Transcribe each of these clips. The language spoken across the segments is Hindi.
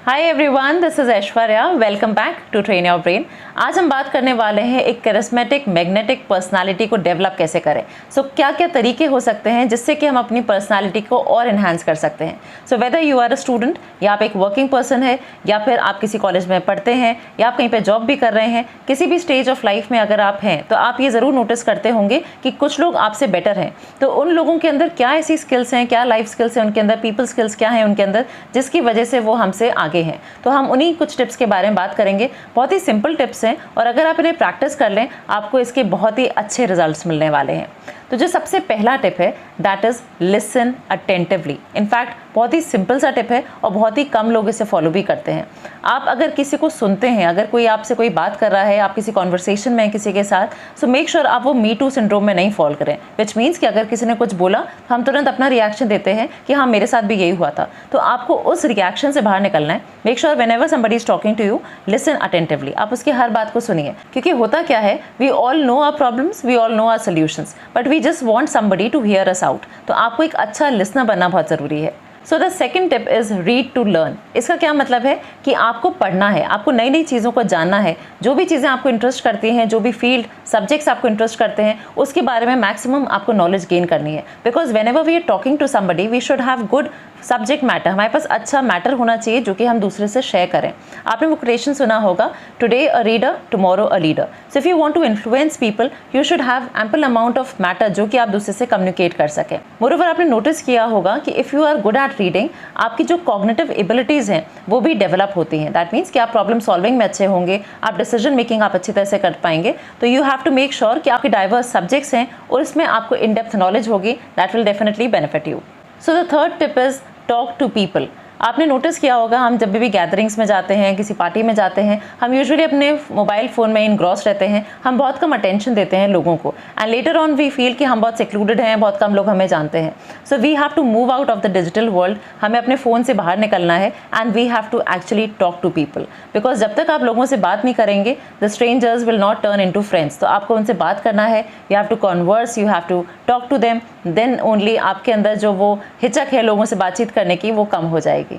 Hi everyone, this is Aishwarya. Welcome back to train your brain. आज हम बात करने वाले हैं एक करिस्मेटिक मैग्नेटिक पर्सनालिटी को डेवलप कैसे करें। क्या क्या तरीके हो सकते हैं जिससे कि हम अपनी पर्सनालिटी को और इन्हांस कर सकते हैं। Whether you are a student या आप एक वर्किंग पर्सन है या फिर आप किसी कॉलेज में पढ़ते हैं या आप कहीं पे जॉब भी कर रहे हैं, किसी भी स्टेज ऑफ लाइफ में अगर आप हैं तो आप ये ज़रूर नोटिस करते होंगे कि कुछ लोग आपसे बेटर हैं। तो उन लोगों के अंदर क्या ऐसी स्किल्स हैं, क्या लाइफ स्किल्स हैं उनके अंदर, पीपल स्किल्स क्या हैं उनके अंदर, जिसकी वजह से वो हमसे आगे हैं। तो हम उन्हीं कुछ टिप्स के बारे में बात करेंगे। बहुत ही सिंपल टिप्स हैं और अगर आप इन्हें प्रैक्टिस कर लें आपको इसके बहुत ही अच्छे रिजल्ट्स मिलने वाले हैं। तो जो सबसे पहला टिप है that is listen attentively. In fact बहुत ही सिंपल सा टिप है और बहुत ही कम लोग इसे फॉलो भी करते हैं। आप अगर किसी को सुनते हैं, अगर कोई आपसे कोई बात कर रहा है, आप किसी कॉन्वर्सेशन में हैं किसी के साथ, सो मेक श्योर आप वो मी टू सिंड्रोम में नहीं फॉल करें। विच मीन्स कि अगर किसी ने कुछ बोला हम तुरंत अपना रिएक्शन देते हैं कि हाँ मेरे साथ भी यही हुआ था। तो आपको उस रिएक्शन से बाहर निकलना है। Make sure whenever somebody is talking to you listen attentively. आप उसकी हर बात को सुनिए, क्योंकि होता क्या है, we all know our problems, we all know our solutions, but we just want somebody to hear us out. तो आपको एक अच्छा लिसनर बनना बहुत ज़रूरी है। So the second tip is read to learn. इसका क्या मतलब है कि आपको पढ़ना है, आपको नई नई चीज़ों को जानना है। जो भी चीज़ें आपको इंटरेस्ट करती हैं, जो भी फील्ड सब्जेक्ट्स आपको इंटरेस्ट करते हैं, उसके बारे में मैक्सिमम आपको नॉलेज गेन करनी है। Because whenever we are talking to somebody we should have good subject matter. हमारे पास अच्छा मैटर होना चाहिए जो कि हम दूसरे से शेयर करें। आपने वो क्वेश्चन सुना होगा, today a reader tomorrow a leader. So if you want to influence people you should have ample amount of matter जो कि आप दूसरे से कम्युनिकेट कर सकें। मोreover आपने नोटिस किया होगा कि if you are good at reading आपकी जो कॉग्निटिव एबिलिटीज़ हैं वो भी डेवलप होती हैं। दैट मीन्स कि आप प्रॉब्लम सॉल्विंग में अच्छे होंगे, आप डिसीजन मेकिंग आप अच्छी तरह से कर पाएंगे। तो you have to make sure कि आपके डाइवर्स सब्जेक्ट्स हैं और इसमें आपको इन डेप्थ नॉलेज होगी। That will definitely benefit you. So the third tip is talk to people. आपने नोटिस किया होगा हम जब भी गैदरिंग्स में जाते हैं, किसी पार्टी में जाते हैं, हम यूजुअली अपने मोबाइल फ़ोन में इनग्रॉस रहते हैं। हम बहुत कम अटेंशन देते हैं लोगों को and later on we feel कि हम बहुत सेक्लूडेड हैं, बहुत कम लोग हमें जानते हैं। So we have to move out of the digital world. हमें अपने फ़ोन से बाहर निकलना है and we have to actually talk to people. Because जब तक आप लोगों से बात नहीं करेंगे the strangers will not turn into friends. तो आपको उनसे बात करना है, you have to converse, you have to talk to them, then only आपके अंदर जो वो हिचक है लोगों से बातचीत करने की वो कम हो जाएगी।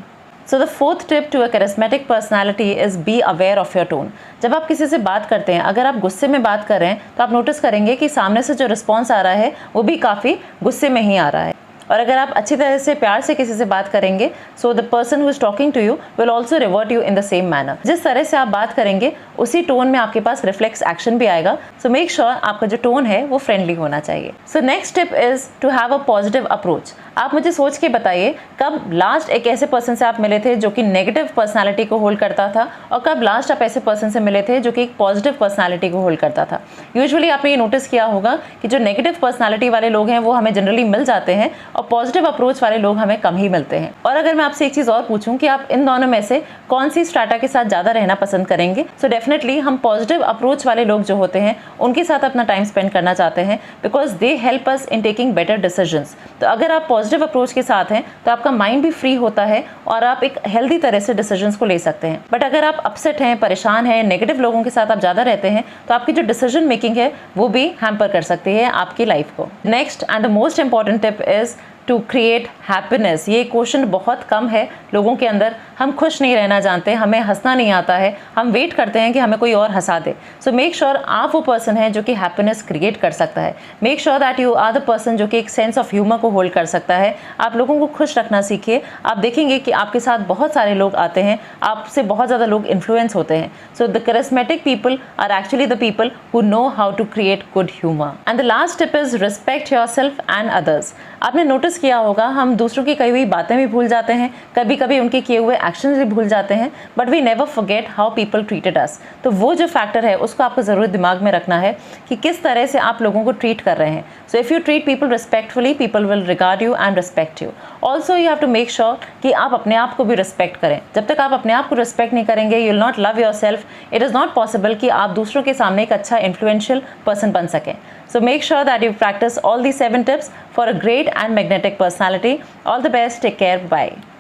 So the fourth tip to a charismatic personality is be aware of your tone. जब आप किसी से बात करते हैं, अगर आप गुस्से में बात कर रहे हैं तो आप नोटिस करेंगे कि सामने से जो रिस्पॉन्स आ रहा है वो भी काफ़ी गुस्से में ही आ रहा है। और अगर आप अच्छी तरह से प्यार से किसी से बात करेंगे so the person who is talking to you will also revert you in the same manner. जिस तरह से आप बात करेंगे उसी टोन में आपके पास रिफ्लेक्स एक्शन भी आएगा। सो मेक श्योर आपका जो टोन है वो फ्रेंडली होना चाहिए। So next tip is to have a positive approach. आप मुझे सोच के बताइए कब लास्ट एक ऐसे पर्सन से आप मिले थे जो कि नेगेटिव पर्सनालिटी को होल्ड करता था और कब लास्ट आप ऐसे पर्सन से मिले थे जो कि एक पॉजिटिव पर्सनालिटी को होल्ड करता था। यूजुअली आपने ये नोटिस किया होगा कि जो नेगेटिव पर्सनालिटी वाले लोग हैं वो हमें जनरली मिल जाते हैं और पॉजिटिव अप्रोच वाले लोग हमें कम ही मिलते हैं। और अगर मैं आपसे एक चीज़ और पूछूं कि आप इन दोनों में से कौन सी स्ट्रैटा के साथ ज़्यादा रहना पसंद करेंगे, सो डेफिनेटली हम पॉजिटिव अप्रोच वाले लोग जो होते हैं उनके साथ अपना टाइम स्पेंड करना चाहते हैं because they help us in taking better decisions. तो अगर आप पॉजिटिव अप्रोच के साथ हैं तो आपका माइंड भी फ्री होता है और आप एक हेल्दी तरह से डिसीजंस को ले सकते हैं। बट अगर आप अपसेट हैं, परेशान हैं, नेगेटिव लोगों के साथ आप ज़्यादा रहते हैं तो आपकी जो डिसीजन मेकिंग है वो भी हैम्पर कर सकती है आपकी लाइफ को। Next and the most important tip is to create happiness. ये क्वेश्चन बहुत कम है लोगों के अंदर। हम खुश नहीं रहना जानते, हमें हंसना नहीं आता है, हम वेट करते हैं कि हमें कोई और हंसा दे। सो मेक श्योर आप वो पर्सन है जो कि हैप्पीनेस क्रिएट कर सकता है। Make sure that you are the person जो कि एक सेंस ऑफ ह्यूमर को होल्ड कर सकता है। आप लोगों को खुश रखना सीखिए। आप देखेंगे कि आपके साथ बहुत सारे लोग आते हैं, आपसे बहुत ज़्यादा लोग इन्फ्लुएंस होते हैं। So the charismatic people are actually the people who know how to create good humour. And the last tip is respect yourself and others. आपने नोटिस किया होगा हम दूसरों की कई हुई बातें भी भूल जाते हैं, कभी कभी उनके किए हुए एक्शंस भी भूल जाते हैं, but we never forget how people treated us. तो वो जो फैक्टर है उसको आपको ज़रूर दिमाग में रखना है कि किस तरह से आप लोगों को ट्रीट कर रहे हैं। So if you treat people respectfully people will regard you and respect you. Also you have to make sure कि आप अपने आप को भी रिस्पेक्ट करें। जब तक आप अपने आप को रिस्पेक्ट नहीं करेंगे you will not love your self. It is not possible कि आप दूसरों के सामने एक अच्छा इन्फ्लुएंशियल पर्सन बन सकें। So make sure that you practice all these 7 tips for a great and magnetic personality. All the best. Take care. Bye.